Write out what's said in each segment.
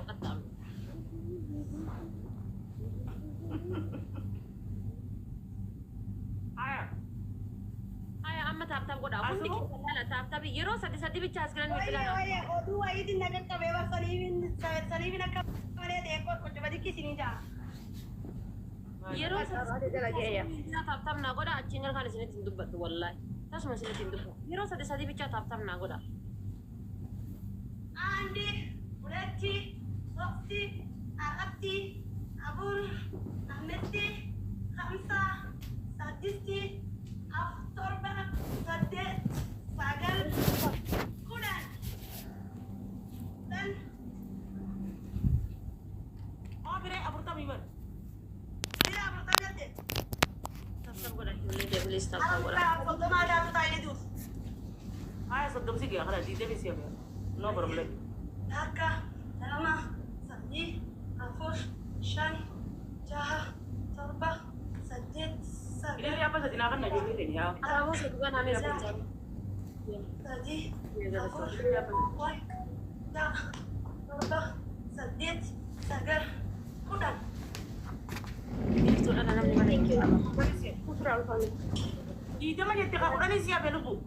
angkat kami. Ayah amma tap goda. Aku ni kita tap yero sati bicara sekarang ni bilang. Oh dua ini nak kau bebas salibin nak kau mana dekor kau coba dikit sini dah. Yero sati lagi ya. Tap nak goda cingar kan sini tindu batu wallahi. Tas masih tindu. Yero sati bicara tap nak goda. Andi, Ureti, Softi, Arabti, Abul, Ahmeti, Khamsa, Sadisti, Aftorba, Sadet, Sagal, Kudan. Dan oh bire abur tabi ber. Bire abur tabi ate. Tap goda dia beli tap goda. Abur sodom ada tu tayi dus. Ay sodom sih ya karena di sini sih ya. No problem. Dhaka, Lama, Sadi, Afur, Shan, Jaha, Torba, Sadet, Sagal. Ini apa saja nak nak jadi ni ya? Aku juga nama saya. Sadi, Afur, Wai, Jaha, Torba, Sadet, Sagal, Kudan. Itu adalah nama mana yang kira. Putra alfami. Di mana jadi kau dah ni siapa lupa?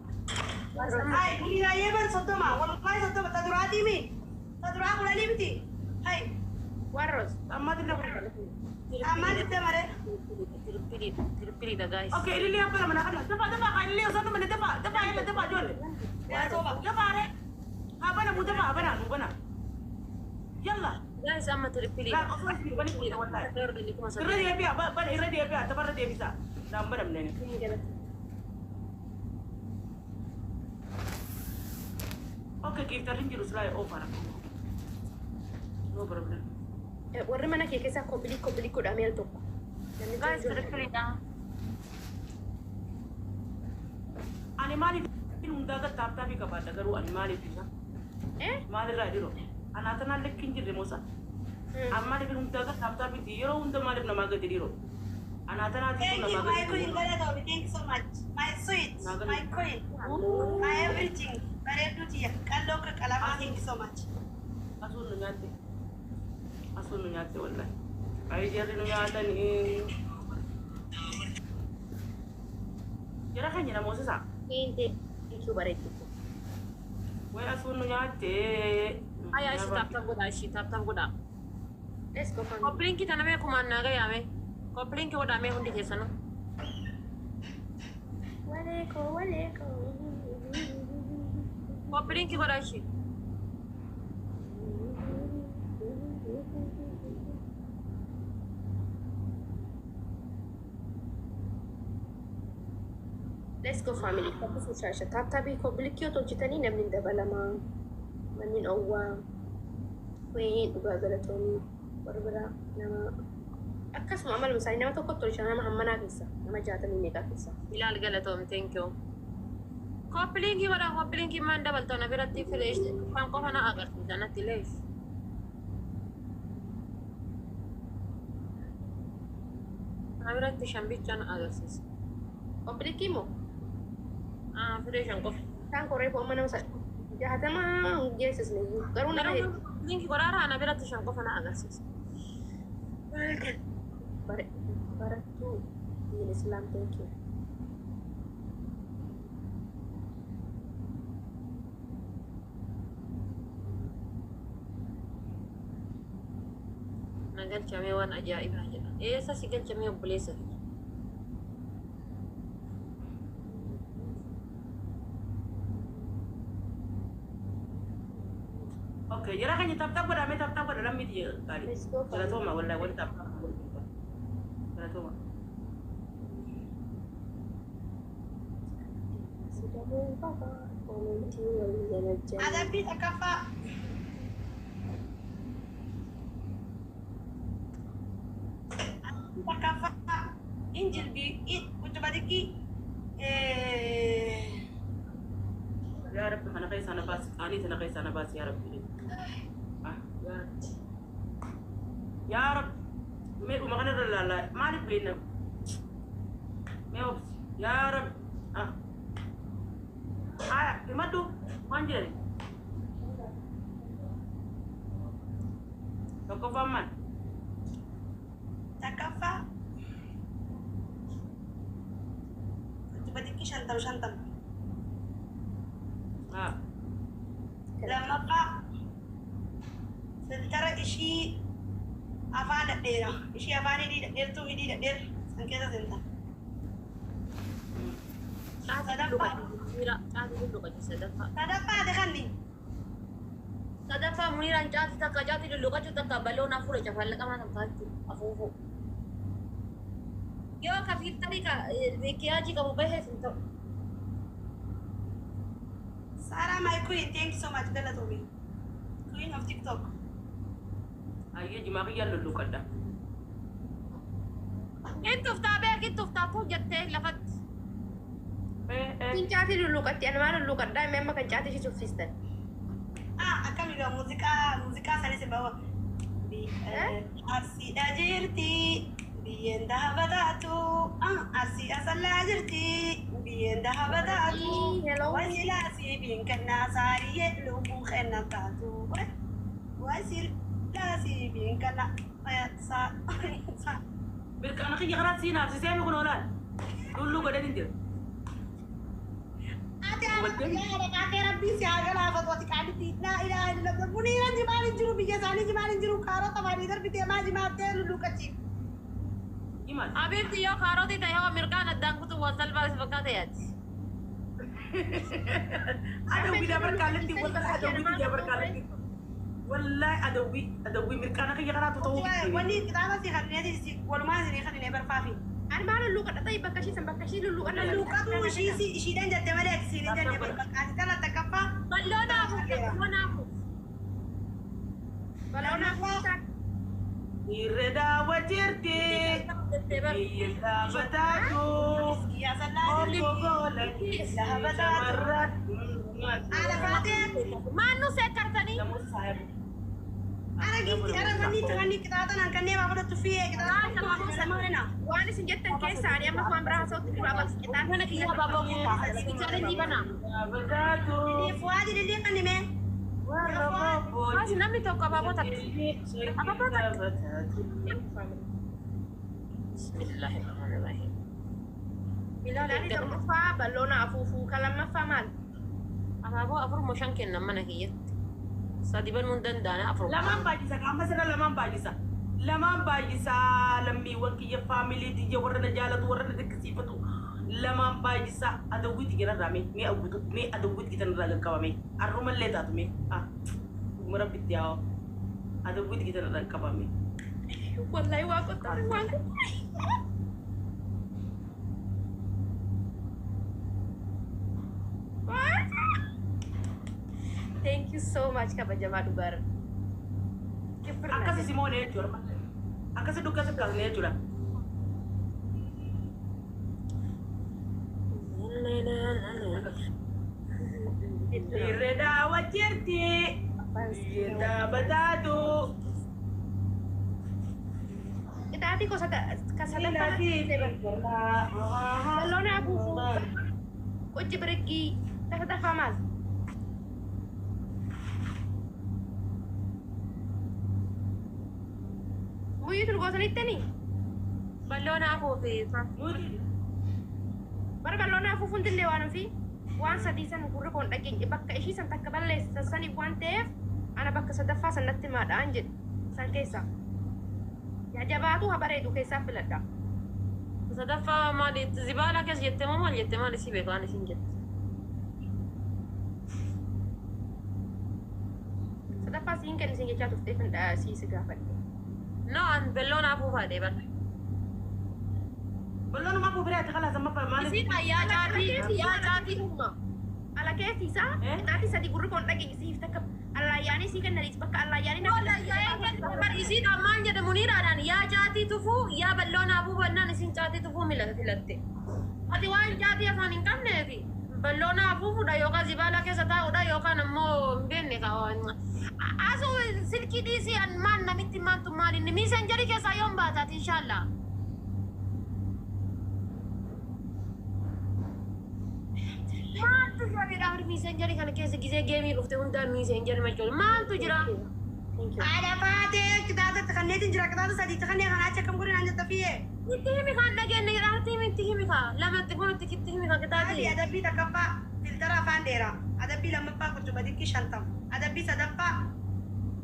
Hai, ini raya ber soto mah. Wallahi soto betadurati mi. Tadura aku lagi biti. Hai. Waros. Amat tidak. Amat itu mare. Pilih dah guys. Oke, ini lihat apa nama nak? Tepat kali lihat satu mana tepat jual. Ya coba. Tepat re. Apa nak muda apa nak? Yalla. Guys, sama pilih. Kan aku masih bani pilih wallahi. Kira dia pia, ban ira dia pia, tepat dia bisa. Nampak dah ni. Oke, kita ringgit usulai over. No problem. Warri mana ke kesa kobili ko da mel to. Guys, pilih dah. Animali unda ga tap ka pada garu animali pisa. Madra diro. Anata na lekkin jirre mosa. Amma de unda ga tap diro unda mali na maga diro. Anata na Thank na you, maga my diro. queen. Thank you so much. My sweet, my queen, my everything. Very good ya. Kalau ke kalama, thank you so much. Asun nyate wallahi. Ay jere no nyata ni. Jera kan nyana mosa sa. Inte itu bare itu. Wai asun nyate. Ayah si tap goda. Let's go for Kopling kita namanya kumana gaya me. Kopling kita goda me hundi kesana. Waleko. Kopling kita goda si. Let's go family. Kamu susah sih. Tapi kau beli kyo to cita ni namin dabalama. Manin awa. Wait, bagara to ni. Barbara nama. Akas mo amal musay nama to kotor siya nama hamana kisa. Nama jata ni neka kisa. Bilal galatom, thank you. Kopling kita man double to na birati finish. Pang ko na agar kita na tiles. Na birati shambit na agar sis. Kau beli kimo? Finish ang ko. Tang kore po mana usay. Jahat sama Jesus ni. Karuna kahit. Link ko rara na birati siyang ko na agar sis. Barat tu di Islam, thank you. Nagal camewan ajaib aja. Sa sigal cameo boleh sah. Oke, jera kan tap pada dalam media kali. Let's go. Jera tu mah wallahi wala tap. Jera tu mah. Sudah berapa? Komenti wal jangan. Ada bit akafa. Akafa. Injil bi it coba diki. Ya Rabbi, mana kayak sana bas, ani sana kayak sana bas ya Rabbi. Ya Rabbi, me umakana lala, mali plena. Me ya Rabbi, imadu, manjari. tokkoffaa maal? Takkaffaa xiqqii 50 lammaffaa filtara ishii afaan dhadheera ishii afaan hidhii dhadheertuu hidhii dhadheer san keessa seentan. Sadaffaa dekanni. Sadaffaa Muniiraan caati takka caati lulluqachuu takka balloon hafuura cafallaqa mana taatu afuufuu. Yoo ka filtarii ka beekiyaajii qabu bahee hin ta'u. Sarah, my queen, thank you so much. Galatomi. Queen of TikTok. Ayyee jimaa kiyyaa lulluqadha. Intuftaa beekintuftaa tuu jettee lafatti. Fincaati lulluqatti anuma lulluqadha inni amma kan caati ishee suffistan. Akkamigaa muuziqaa sanis bawa. Arsiidha jirti biyyeen dahabataatu arsii asallaa jirti biyyeen dahabataatu wasilaasii biinkannaa saariyyee lubbuu kenna taatu wasilaasii biinkannaa saa. Birqaana kiyya karaa siin haasisee mi kun oolaan lulluu godhan hin jiru. Ate rabbii si haa galaafatu ati qaalitti laa ilaaha illallah Muniiraan jimaan hin jiru biyya isaanii jimaan hin jiru kaarota baadii darbitee maa jimaattee lulluqachiif. Abibti yoo kaarootii ta'e hoo mirgaan addaan kutu waan salphaa si fakkaata yaati. Adawwii dabarkaalatti wallahi adawwii dabarkaalatti. Wallahi adawwii mirqaana kiyya karaatu ta'uu. Wanni kitaaba si kanneen walumaa isinii kanneen barfaafi. Ani maal lulluqadha ta'e bakka ishii san bakka ishii lulluqadha. Lulluqatu ishiidhaan jette malee isinii jenne bakkaati kana takkaffaa. Balloonaafu. Irredaa wajjirti biyyeen dhaabataatu obbogoolatti shamarran. Maannu seekkartanii? Wanni qixaaxanaan kanneen waa fudhattu fi Waan isin jettan keessa ani amma waan biraa haasa'utti duraa bakka qixaan kana kiyya Baaboo chaalenjii banaa. fuwaadi lillee kannime. As namni tokko abaaboo takka. Abaaboo takka. Bismillahirrahmanirrahim. Bilaalaani tokkoffaa balloona afuufuu kan lammaffaa maal? Abaaboo afur moo 5 kennan mana kiyyatti. Sadi banuun danda'ana afur. Lamaan baay'isa qaama sana lamaan baay'isa. Lamaan baay'isa lammiiwwan kiyya faamilii tiyya warra na jaalatu warra na dinqisiifatu. Lamaan baay'isa adawwiitti jirarraa mee awwitu mee adawwiitti gitanirraa qaqqabame arrumallee taatu mee umra bitti yaa adawwiitti gitanirraa qaqqabame. Wallahi waa qottare waan Thank you so much kabajamaa dhugaara. Akkasi Simoonee jechuudha. Akkasi dhukkasa kaasnee jechuudha. Irredaa wajjirti biyyeen dhaabataatu. Itaati ko sa balloona afuufuu qochi birikkii tafa maal? Muyyuu turgoosanittanii? Balloona afuufee. Bara balloona afuufuun dillee waan ofii waan sadii san gurra koon dhageenye bakka ishii san takka balleessa saniif waan ta'eef ana bakka sadaffaa sanatti maadhaan jedhe san keessaa. Yaa jabaatu haa bareedu keessaa filadha. Sadaffaa maalitti zibaala keessa jettee moo maal jettee maal isii beeku waan isin jette. Sadaffaa siin kenni siin jechaa turteef si gaafadhe. No, an balloona afuufaa deeban. Balloon ma kubira ta kala sama maal. Isi yaa jaati Umma. Ala keetisaa itaati sadi gurra koon dhageenye siif takka allayyaanii sii kennaniis bakka allayyaanii na bar isiin ammaan jedhe Muniiraadhaan yaa jaatii tufuu yaa balloona afuufannaan isin jaatii tufuu filatte. Ati waan jaatii afaan hin qabneefi balloona afuufuudha yookaan zibaala keessa taa'uudha yookaan ammoo hin beekne kaawwan. Asuu silkii dhiisii maan namitti maantu maalinni miisenjarii keessaa yoon baataati inshaallah. Maaltu jira dhaabri miisenjarii kana keessa gisee geemii dhufte hundaan miisenjarii machool maaltu jira? Ada baatee خليت انجرا كده سدي تخني انا عايشه كم قرن عند فيه اتهمي كان نجي اتهمي كان لما تكون تتهمي كان كده هذه ادبي تكفى فلترا فانديرا ادبي لما باكو تبديك شنطم ادبي صدفه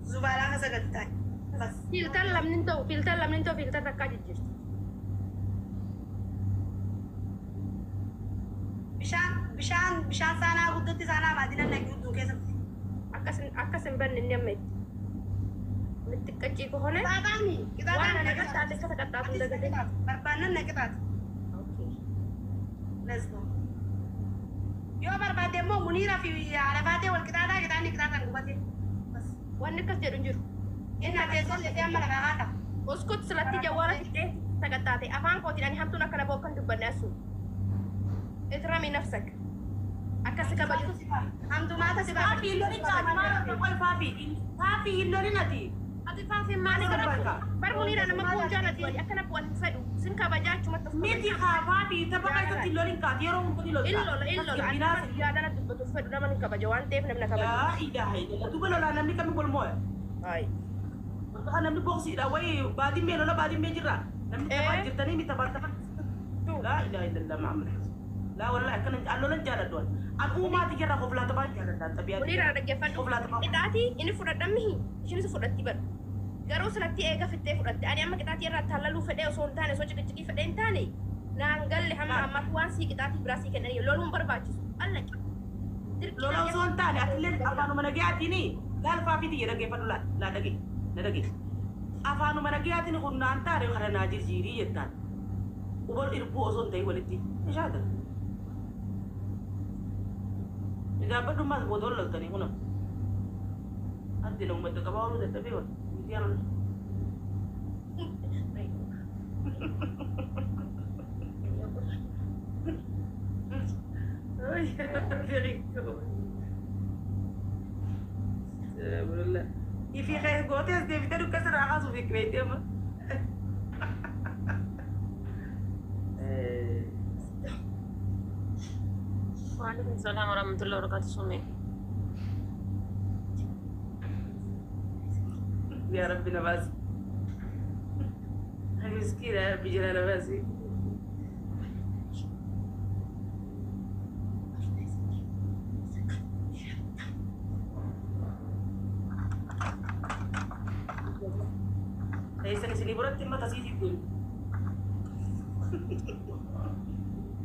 زباله سجلتاي بس فلتر لم ننتو فلتر ركاجي جرت بشان سانا قدتي سانا بعدين نجود كيس akkasin banni nyammet mittiqqachi ko hone تاتاني كده وانا نقطع اللي كتقطع من دغدي بربانا نقطات اوكي let's go يو برباد دمو منيره في عرفاتي والكتاده كده نقطات غبتي بس wanni kas jedhu jiru إن تيسون لتيام ملكاتا uskut selatti jawala fitte tagatate afan ko tidani hamtuna kana bokan dubbanne asu اtrami nafsak akkas ka baju hamdu mata siba Faafi illoli qaama qoy faafi illoli nati. ati faafi maani Barka. bar munira nama ko janati wali akana buat fadu sin ka bajachu matta Miti haa faafi tabaqa isatti illoli qaati yeroo hundi illoli. illo ana dana dubbatu fadu nama ni ka bajawan tef namna ka bajawan Yaa ilaaha illallah duba lola namni kami bolmoo. ay Maka namni boksiidha wayi baadimmee lola baadimmee jirra. Namni taphaa jirtanii ni taphaa. Laa ilaaha illallah Muhammad. Laa wallahi akkana allolan jaaladhu. An uumaati jirra qoflaa taphaa jaaladha tabiyaa. munira dhaggeeffadhu qixaati inni fudhadhammihi ishinis fudhatti bar garuu sanatti eega fittee fudhatte ani amma qixaatii irraa taallaluu fedhee osoo hin taane osoo ciqiciqii fedhee hin taane naan galle hamma ammaatti waan sii qixaatii biraa sii kennanii loluun barbaachisu allaqi Lola osoo hin taane atillee afaanuma nagayaatiini laal faafiiti jedha dhaggeeffadhu laa dhagee na dhagee. Afaanuma nagayaatiini kun naan taane kana naa jirjiirii jettaan. Ubal irbuu osoo hin ta'in walitti. Ishaata. Ijaabadhu maas booda loltanii kuna. Addi lamu madda qabaa ooluu dadhabee wal. Mitiyaa في خير قوتي دي بدو كسر عاصو في كويت يما وعليكم السلام ورحمة الله وبركاته سمي يا ربي نباسي هاي مسكينة يا ربي جلال نباسي ليس نسيني برد ما تسيتي تقول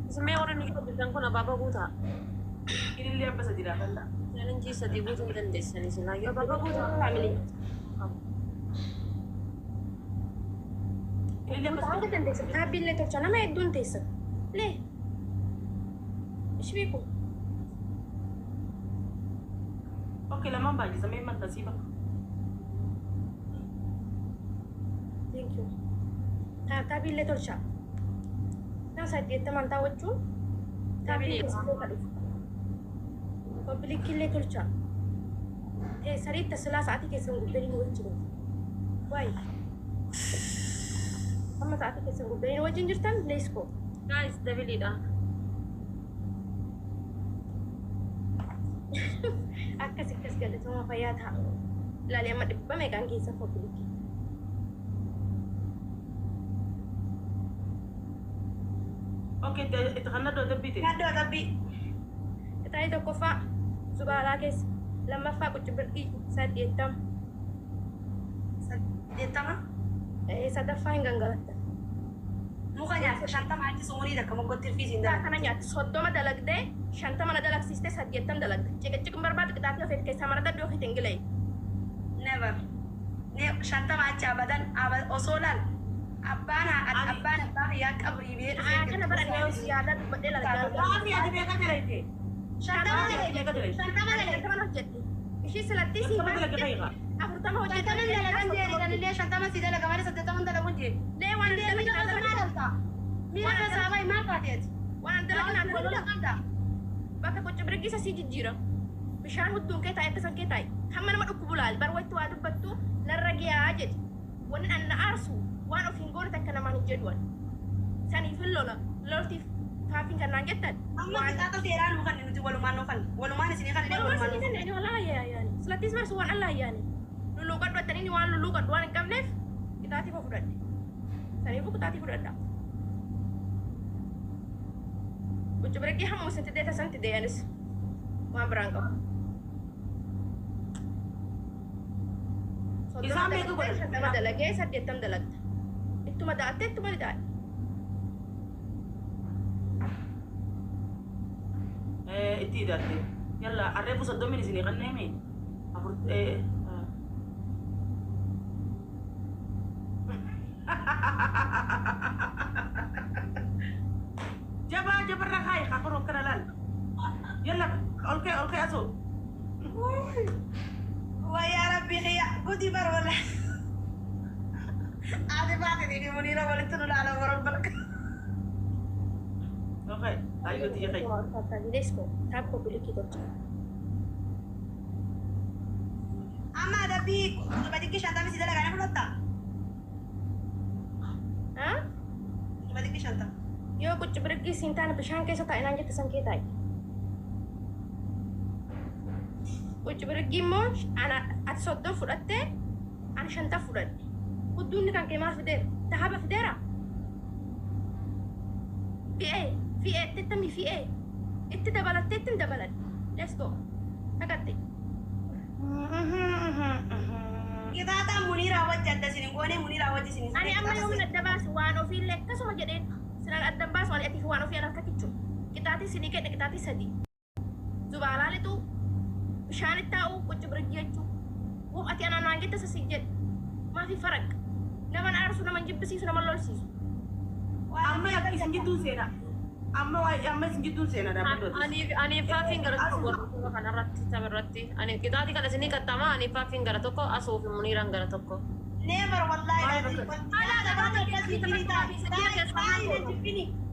سمي ورا نيجي بدنا كنا بابا بوتا إلي اللي أبى سدينا فلا يعني نجي سدي بوتا ندندس يعني سنا يا بابا بوتا family إلي اللي أبى Tahu kan desa, tapi le torcha nama edun desa. Le. Ishbiku. أوكي لما باجي سمي ما تسيبك Thank you. Tapi le torcha. Nah saya dia teman tahu cu. Tapi le tadi. Publik le torcha. Sari tasla saat ini sungguh dari wajib. Why? Sama saat ini sungguh dari wajib jurtan let's go. guys دبلي ده Akkas galit sama payata. Lali amat dipa megang kisah publik. أوكي تغنى دو دبيتي ngado tapi Kita itu kofa subala guys. Lama fa ko ciberki sa dietam. dia tama Sa dafa hinggang galata. mukanya shanta maaji sumuri da kamu gotir fi Da zinda kana nyat soddo ma dalagde shanta mana dalag siste sa dietam dalag. Cek barbat kita ta fet kay samarata do hitengilay. never ne shanta maaji abadan osolan abana ya kabri be Kana baran ngayon siyada badde lalag. ما في هذه بيكا جريتي shanta بيكا جريتي shanta Mana teman hojjetti. Ishi salatti si كم بدك دقيقة afurtama shanta hojjetti. dalagan jeri kan le shanta masih dalagan mari sadda tamun dalagun je Le wan dia mi dalagan dalagan dalta mira na sabai ma patet wan dalagan dalagan wala dalagan kanta bakka ko ciberki sa si jijjira. Bishaan hudduun kee taa'e akkasan kee taa'e. Hamma nama dhukku bulaal bar waytu waa dubbattu narra giyaa jedhi. Wanni an na aarsu waan of hin goone takka namaan hin jedhuwan. Saniif hin lola. Loltiif kaafin kannaan jettan. amma kita ta seran bukan nuti waluman sini kan dia Walumaa waluman sini kan ini walaa yaa yaani. Silattis barsu waan allaa yaani. Luluuqadhu attanii ni waan luluuqadhu waan hin qabneef Qixaatii koo fudhadhe. Saniifuu qixaatii fudhadha. Qucci biriqqii hamma isin tidee tasan tidee anis waan biraan qabu. Isaan meeqa godhan? 50 dalagee 80 dalagda. Ittuma da'attee ittuma ni daa'e. Itti hidhatte. Yalla arreefu 30 isinii qanneemi. Jabarra kaayi kafaroo kana laal. Yalla ol kee asoo. ويا ربي هي قدي بر ولا عادي بعد دي منيره ولا تنول على وربك Okay, ayo tiya kay. Tabilis ko. Tap ko bilikit ko. اما ده بيك بدك شنطه مش دلك انا فلوتا Ha? بدك شنطه Yo qucci biriqqii siintaan bishaan keessa taa'inaan jette san kee taa'i. Qucci biriqqii immoo ati 30 fudhattee ani 50 fudhadhe. Hudduunni kan kee maal fideera? Tahaba fideera? Fi'ee itti fi'ee itti dabalattee itti hin dabalan. Let's go. Dhaqatte. كده تا منيره وجه ده سنين غوني منيره وجه سنين Ani amma yoomin adda baasu waan ofiillee akkasuma jedheen sinaan adda baasu waan atiif waan ofii akka kichu. Qixaatii sinii kenna qixaatii sadii. Zubaalaalitu bishaan itti taa'u qucci biriqqii jechuu. Woo ati anaan waan jette sasii jedhe. Maafi faraq. Nama aarsu nama jibbisiisu nama lolsiisu. Amma isin gidduu seena. Amma isin gidduu seena dhaabbattu. Ani faafin gara tokko kanarratti tamirratti ani qixaatii kana isinii qaxxama ani faafin gara tokko asuu fi muniiraan gara tokko. نيفر والله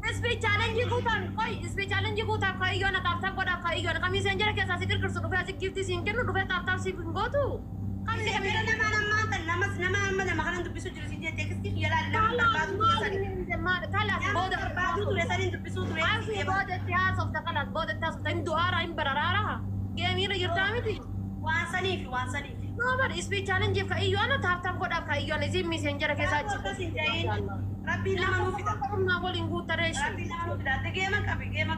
Ispi challenge guutaan koi ispi challenge guutaan koi yoona taaftaa godhaa koi yoona kamiiseen jara keessaa si kirkirsu dhufee asi gifti siin kennu dhufee taaftaa si gootu. Nomor ispi challenge ka iyo ana taaftaa godhaa ka iyo ana zimmi seen jara keessaa achi. Rabbi nama nuuf fida. Amma waliin guutareessu. Rabbi nama nuuf fida. Geema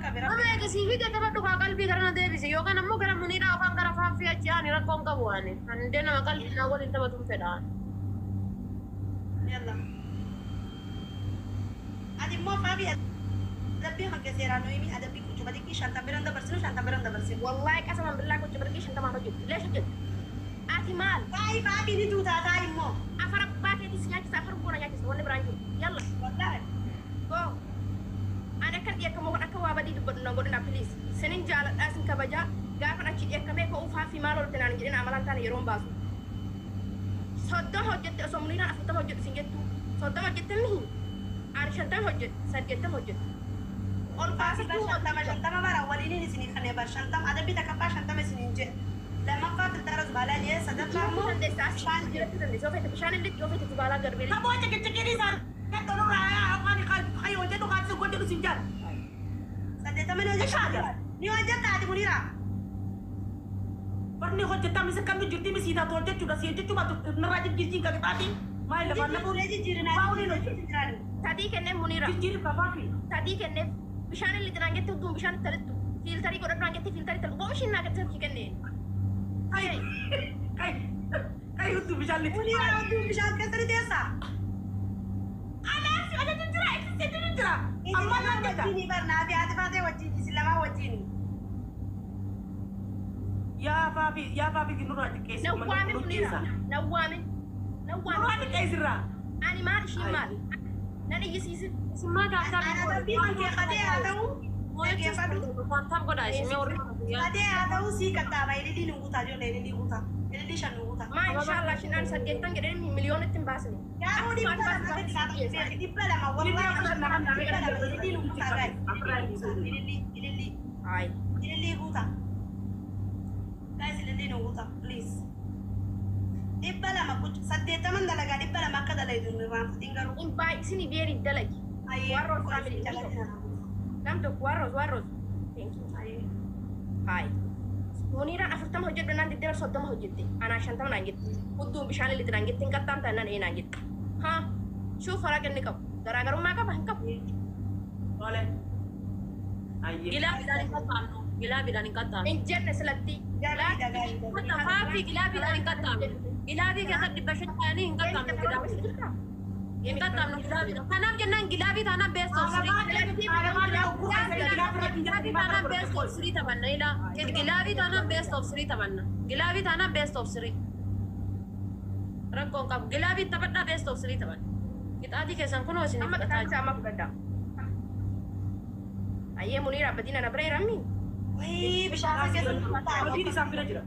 qabi. Amma eega siifi gata dhugaa qalbii gara na deebise yookaan ammoo gara muniidhaa yookaan gara faaffii achi ani rakkoon qabu ani. Handee nama qalbii naa waliin taphatuun fedhaan. يلا ادي مو فابي ادبي ما كثير انه يمي ادبي كنت بدك شانتا برندا برسل Wallahi qasaman billaa qucci biriqqii shantamaa hojjetu. Lees hojjetu. Ati maal? باي فابي دي توتا تاي مو Afar abbaa keetis nyaachisa afar buuna nyaachisa wanni biraan jiru. Yalla. والله Go. Ani akkan dhiyeekkamoo kan akka waa badii dubbadhu nan godhina please. Sinin jaaladhaa sin kabajaa gaafan achi dhiyeekkamee ka'uu faafi maal olte naan jedhin amalaan taane yeroon baasu. Soddoma hojjette osoo muniiraan 40 hojjettu sin jettu. Soddoma hojjette mihi. Ani 50 hojjette 80 hojjette. Ol فاسي baasatu شانتا ما برا وليني سنين خلي بر شانتا ادبي تكفى شانتا سنين جي لما فات الدرس بالا لي صدق مو bishaan illee yoo feete tubaalaa garbee. Kamu aja kecil san. Kan tolong raya apa ni kayu aja tu kan suku dia tu sinjar. صدق تمن وجه ني وجه تاعي منيره Perni kau cetam misi kami jadi misi dah tuan cuma sih cuma tu nerajin jijing kaki tadi. Mai lepas lepas. Mau ni loh. Tadii kennee muniira. Jijir berapa sih? Tadii kennee bishaan illee xiraan jettee hedduun bishaan itti talittu. Fiiltarii godhadhaan jettee fiiltarii talittu. Oomishin naa gadi kennee. Kayu tu bisa lihat. منيره ودو مش هتكسر ديسا Ada jujur, itu jujur. Amma nak kita. وجيني برنابي هذه فاتي وجيني سلامة وجيني Ya papi di nurut kes. Nawwaamin muniira. Nawwaamin. Nurut kes ra. Ani maal ishii maal? Nan iyyisiisin. Simmaa taaftaa انا ربي من كي خدي هذا كيف فدو taaftaa godhaa isin warri. خدي هذا سي كتا باي لي نغوتا جو لي غوتا لي شان غوتا Maa inshallah shinaan saddeettan jedheen miliyoonitti hin baasne. يا ودي بلا دي بلا ما والله لي نغوتا لي Ay. لي غوتا guys لي نغوتا بليز دي بلا ما كنت سديت من دلغا دي بلا ما كدا لي دون رام تنغرو In baay'ee isinii beerii dalagi. اي Warroos family. Nam tokko warroos. Thank you. Hi. Muniiraan 40 hojjedhu naan 30 hojjette. Anaa 50 naan jette. Hudduun bishaan illee naan jette hin qaxxaamtaan naan naan jette. ها شوف فرق النقاب غراغر ما كفى هنكب Boleh. Ayo. Gilaabii dhaan hin qaxxaamnu. Gilaabii dhaan hin qaxxaamnu. من جنة سلتي Gaariidha gaariidha. Wanta faafii gilaabii dhaan hin qaxxaamnu. Gilaabii keessatti dhibba shan ta'anii hin qaxxaamnu gilaabii. Hin qaxxaamnu gilaabii. Kanaaf jennaan gilaabii taanaan beestoo sirii. Gilaabii taanaan beestoo sirii taphanna ilaa. Gilaabii taanaan beestoo sirii taphanna. Gilaabii taanaan beestoo sirii. Rakkoon qabu. Gilaabii taphadhaa beestoo sirii taphanna. Qixaatii keessan kunoo isin أما fudhataa كتاب سامك قدام أيه منيرة بدينا نبري رمي Wayii bishaan keessatti Kau isaan bira jira.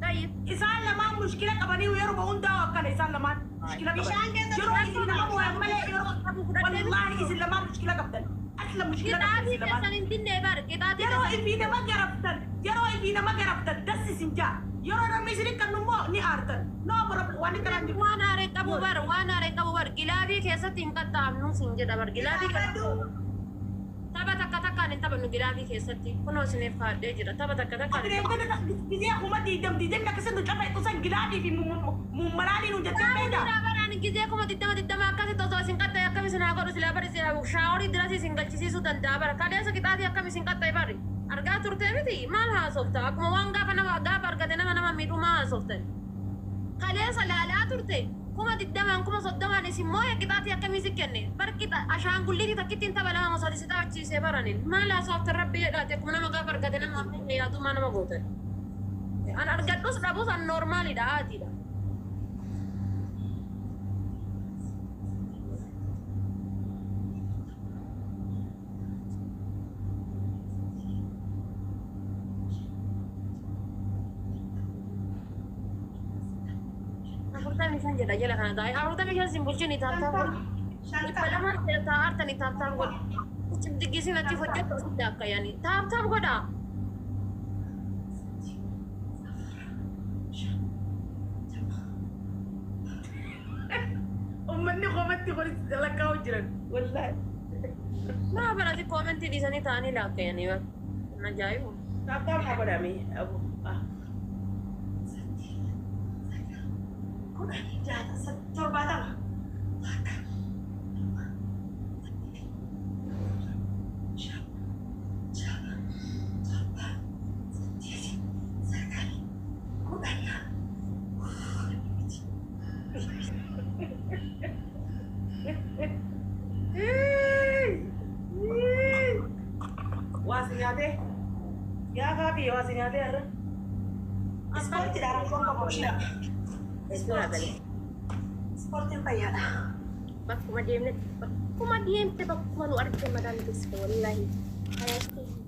طيب Isaan lamaan mushkila qabanii yeroo hundaa akkana isaan lamaan mushkila qaban. Bishaan keessatti Yeroo isin nama bu'an malee yeroo wallaahi isin lamaan mushkila qabdan. Asla mushkila qabdan Qixaatii isin lamaan. keessan hin dinnee bar. Qixaatii Yeroo keessan. ilbii nama garaftan das isin jaa. Yeroo namni isin kan immoo ni aartan. No problem waan kanaan jiru. Waan haaree qabu bar. Waan haaree qabu bar. Gilaabii keessatti hin qaxxaamnu sin jedha bar. Gilaabii keessatti. Tapha takka takkaan hin taphannu gilaabii keessatti. Kunoo isiniif kaadhee jira. Tapha takka takkaan hin taphannu. Gizee akkuma diidamtii akkasitti cafa ittoo gilaadii fi mummalaanii nu jettee beektaa. Muummee baraan gizee kuma diddama akkasitti osoo isin qaxxee akkam isin haa godhu silaa bari shaaworii diras isin galchisiisuu danda'a bara. Kaleessa qixaatii akkam isin qaxxee bari. Argaa turtee miti maal haasofta? Akkuma waan gaafa argate nama miidhuu maa haasoftan? Kaleessa laalaa turte. Kuma diddamaan kuma soddomaan isin moo'ee qixaatii akkamii si kenne? Barqixa ashaangulliitii takkitti hin tapha lama mosati si taphachiisee baranin. Maal haasofta rabbi jedhaate akkuma nama gaafa argate nama amma yaadummaa nama gootan. An argadhus dhabus an noormaalidha haatiidha. Afurtamii shan jedha jala kana taa'e. Afurtamii shan sin bulchini taaptaa. Dhibba lama taa'artanii taaptaa godha. Cimdiggisiin achi hojjetu asitti akka yaani. Taaptaa godha. Uummanni koomatti walitti lakkaa'u jiran. Wallaahi. Maa barati koomentii dhiisanii taa'anii laakkayanii bara. Ajaa'ibu. Taaptaan haa godhame. torbaatama. Waasi nyaatee. Yaa kaafi waasi nyaatee har'a. Ispoortiidhaan rakkoon qabu ishee. Suuraa galee. Ispoortiin fayyaadha. bakkuma deemte bakkuma nu argite madaan keessa wallaahi. Hayyaatti.